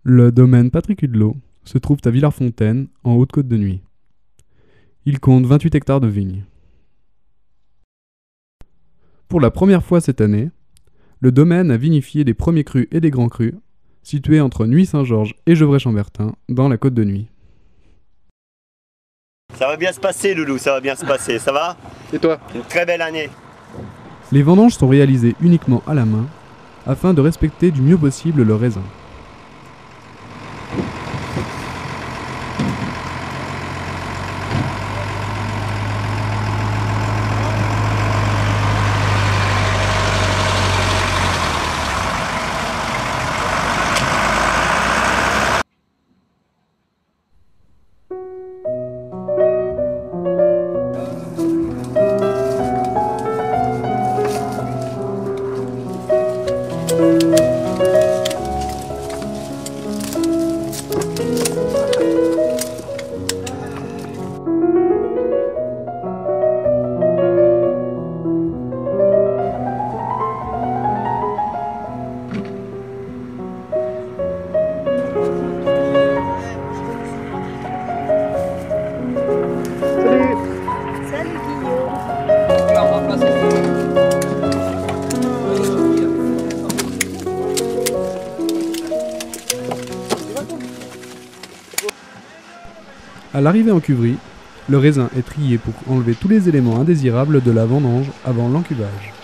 Le domaine Patrick Hudelot se trouve à Villars-Fontaine, en Haute-Côte de Nuit. Il compte 28 hectares de vignes. Pour la première fois cette année, le domaine a vinifié des premiers crus et des grands crus, situés entre Nuits-Saint-Georges et Gevrey-Chambertin, dans la Côte de Nuit. Ça va bien se passer, Loulou, ça va bien se passer, ça va? Et toi? Une très belle année. Les vendanges sont réalisées uniquement à la main, afin de respecter du mieux possible le raisin. À l'arrivée en cuverie, le raisin est trié pour enlever tous les éléments indésirables de la vendange avant l'encuvage.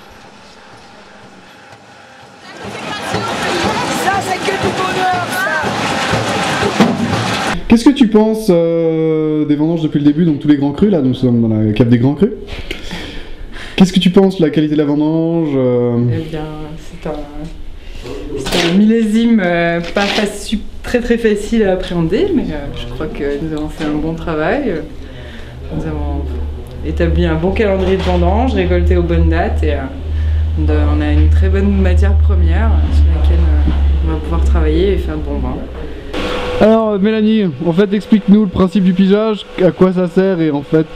Ça, c'est que du bonheur, ça. Qu'est-ce que tu penses des vendanges depuis le début, donc tous les grands crus, là, nous sommes dans la cave des grands crus. Qu'est-ce que tu penses de la qualité de la vendange Eh bien, c'est un millésime pas très facile à appréhender, mais je crois que nous avons fait un bon travail. Nous avons établi un bon calendrier de vendange, récolté aux bonnes dates et on a une très bonne matière première sur laquelle on va pouvoir travailler et faire de bons vins. Alors Mélanie, en fait explique-nous le principe du pigeage, à quoi ça sert et en fait...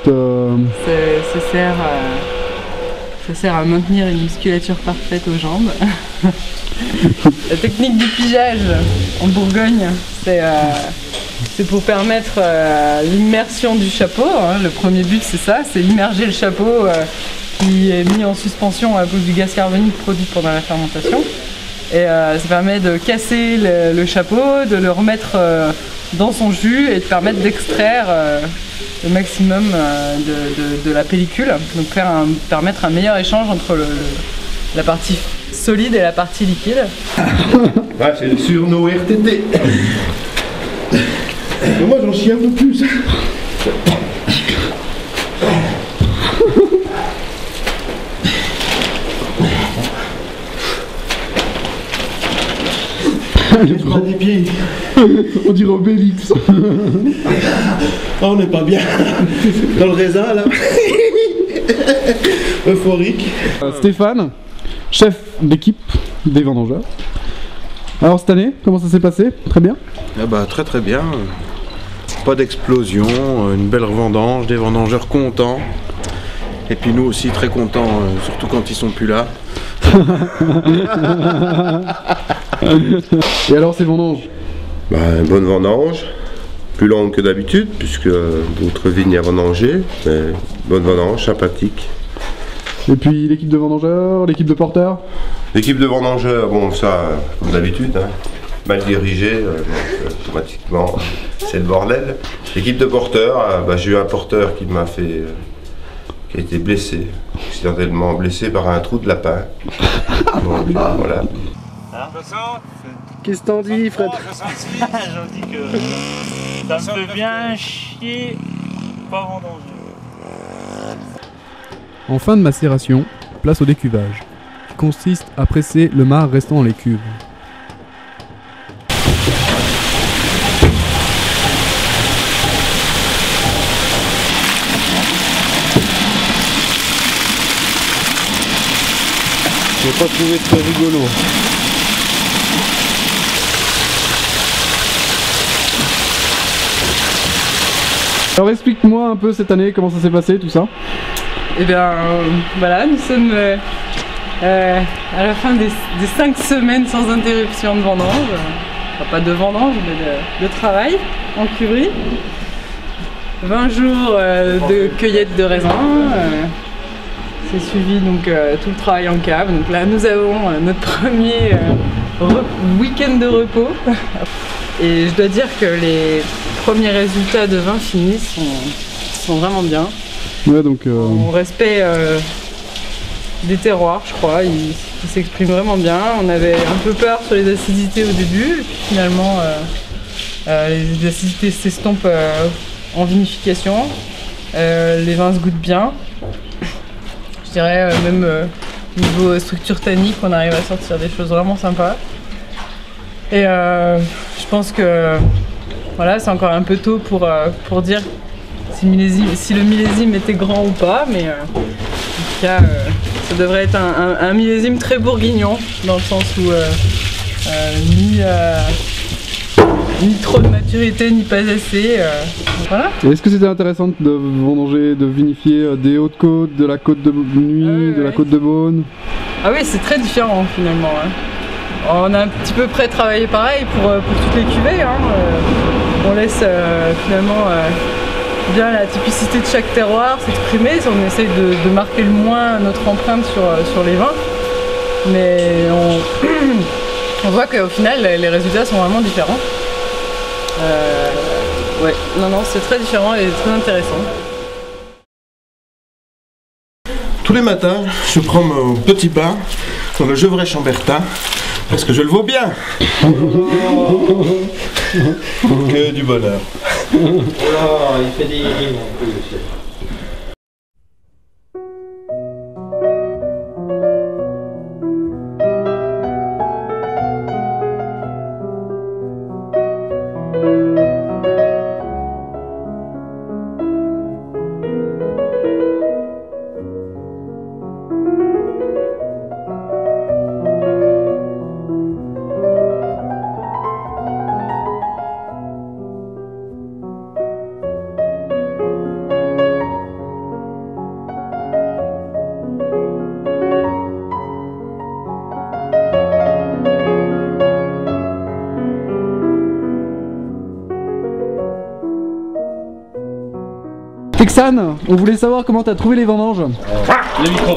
Ça sert à maintenir une musculature parfaite aux jambes. La technique du pigeage en Bourgogne, c'est pour permettre l'immersion du chapeau. Hein. Le premier but c'est ça, c'est immerger le chapeau qui est mis en suspension à cause du gaz carbonique produit pendant la fermentation. Et ça permet de casser le chapeau, de le remettre dans son jus et de permettre d'extraire le maximum de la pellicule, donc permettre un meilleur échange entre la partie solide et la partie liquide. Ouais, c'est sur nos RTT. Mais moi j'en chie un peu plus. Je prends des pieds. On dirait Obélix. Oh, on n'est pas bien. Dans le raisin là. Euphorique. Stéphane, chef d'équipe des vendangeurs. Alors cette année, comment ça s'est passé? Très bien? Ah bah, très bien. Pas d'explosion, une belle revendange, des vendangeurs contents. Et puis nous aussi très contents, surtout quand ils sont plus là. Et alors ces vendanges? Bah, bonne vendange. Plus longue que d'habitude, puisque d'autres vignes à vendanger. Mais bonne vendange, sympathique. Et puis l'équipe de vendangeurs, l'équipe de porteurs? L'équipe de vendangeurs, bon ça, comme d'habitude, hein, mal dirigée, donc automatiquement c'est le bordel. L'équipe de porteurs, bah, j'ai eu un porteur qui m'a fait... qui a été blessé, accidentellement blessé par un trou de lapin. Donc, voilà. Qu'est-ce que t'en dis, Fred? J'en dis que ça me fait bien chier, pas vendanger. En fin de macération, place au décuvage, qui consiste à presser le marc restant dans les cuves. Je n'ai pas trouvé très rigolo. Alors explique-moi un peu cette année, comment ça s'est passé, tout ça. Et bien voilà, nous sommes à la fin des 5 semaines sans interruption de vendange. enfin, pas de vendange, mais de travail en cuverie. 20 jours de cueillette de raisins. C'est suivi donc tout le travail en cave. Donc là, nous avons notre premier week-end de repos. Et je dois dire que les premiers résultats de vin finis sont vraiment bien. Ouais, donc. On respecte des terroirs, je crois. Ils s'expriment vraiment bien. On avait un peu peur sur les acidités au début. Et puis finalement, les acidités s'estompent en vinification. Les vins se goûtent bien. Je dirais même niveau structure tannique, on arrive à sortir des choses vraiment sympas. Et je pense que voilà, c'est encore un peu tôt pour dire si le millésime était grand ou pas, mais en tout cas, ça devrait être un millésime très bourguignon, dans le sens où ni trop de maturité, ni pas assez. Voilà. Est-ce que c'était intéressant de vendanger, de vinifier des Hautes-Côtes, de la Côte de Nuit, de la Côte de Beaune? Ah oui, c'est très différent finalement. Hein. On a un petit peu près travaillé pareil pour toutes les cuvées. Hein. On laisse finalement bien la typicité de chaque terroir s'exprimer. On essaye de marquer le moins notre empreinte sur les vins. Mais on voit qu'au final, les résultats sont vraiment différents. Ouais, non, c'est très différent et très intéressant. Tous les matins, je prends mon petit bain dans le Gevrey Chambertin parce que je le vaux bien. Que du bonheur. Oh là, il fait des rimes en plus. Texan, on voulait savoir comment t'as trouvé les vendanges. Le micro.